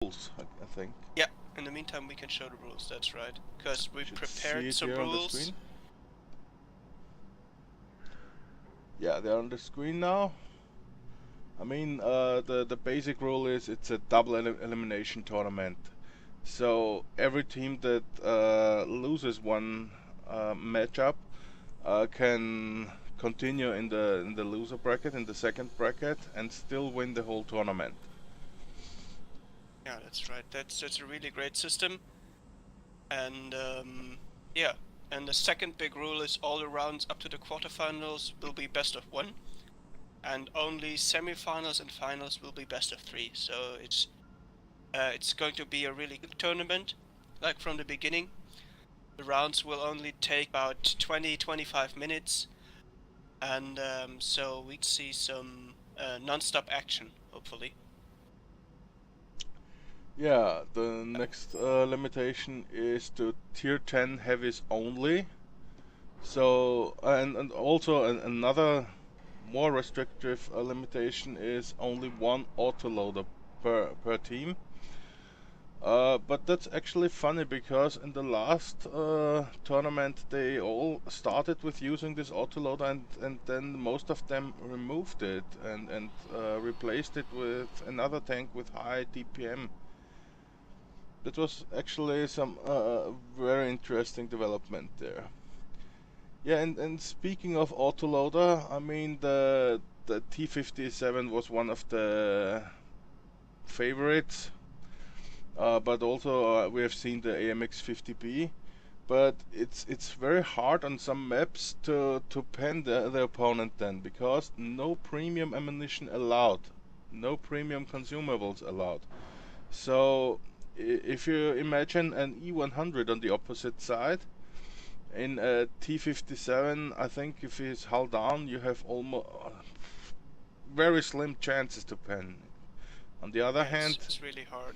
rules, I think. Yeah, in the meantime we can show the rules, that's right. Because we Should prepared see it some here on the rules. screen. Yeah, they're on the screen now. I mean, the basic rule is it's a double elimination tournament. So every team that loses one matchup can continue in the loser bracket, in the second bracket, and still win the whole tournament. Yeah, that's right. That's a really great system. And yeah, and the second big rule is all the rounds up to the quarterfinals will be best of 1, and only semifinals and finals will be best of 3. So it's going to be a really good tournament, like from the beginning. The rounds will only take about 20-25 minutes, and so we'd see some non-stop action, hopefully. Yeah, the next limitation is to tier 10 heavies only. So, and also another more restrictive limitation is only one autoloader per team. But that's actually funny because in the last tournament they all started with using this autoloader and then most of them removed it and replaced it with another tank with high DPM. That was actually some very interesting development there. Yeah, and speaking of autoloader, I mean the T57 was one of the favorites, but also we have seen the AMX50B. But it's very hard on some maps to pen the opponent then, because no premium ammunition allowed, no premium consumables allowed. So if you imagine an E100 on the opposite side, in a T57, I think if he's hull down, you have almost very slim chances to pen. On the other Yeah, hand, it's really hard.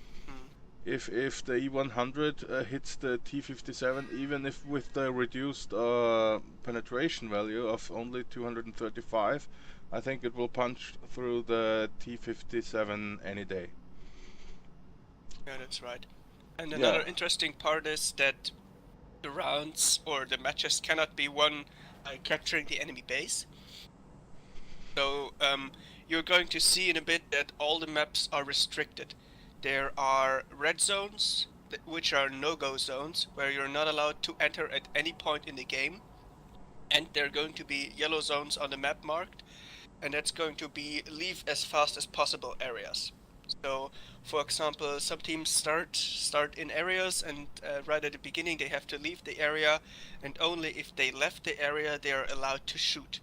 if the E100 hits the T57, even if with the reduced penetration value of only 235, I think it will punch through the T57 any day. Yeah, that's right. And Yeah. another interesting part is that the rounds or the matches cannot be won by capturing the enemy base. So you're going to see in a bit that all the maps are restricted. There are red zones, which are no-go zones, where you're not allowed to enter at any point in the game. And there are going to be yellow zones on the map marked, and that's going to be leave as fast as possible areas. So, for example, some teams start in areas, and right at the beginning they have to leave the area, and only if they left the area they are allowed to shoot.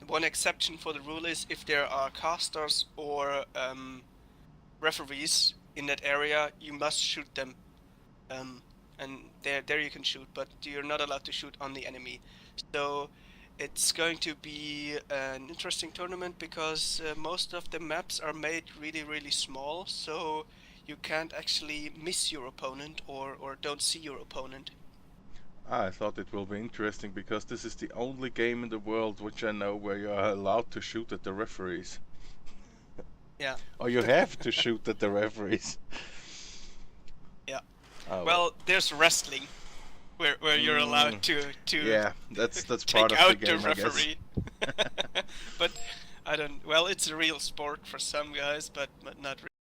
One exception for the rule is if there are casters or referees in that area, you must shoot them. And there you can shoot, but you're not allowed to shoot on the enemy. So it's going to be an interesting tournament because most of the maps are made really small, so you can't actually miss your opponent or don't see your opponent. I thought it will be interesting because this is the only game in the world which I know where you are allowed to shoot at the referees. Yeah. Or you have to shoot at the referees. Yeah. Oh, well, there's wrestling where you're allowed to yeah, that's take part of out the game, the I guess. referee. But I don't. Well, it's a real sport for some guys, but not really.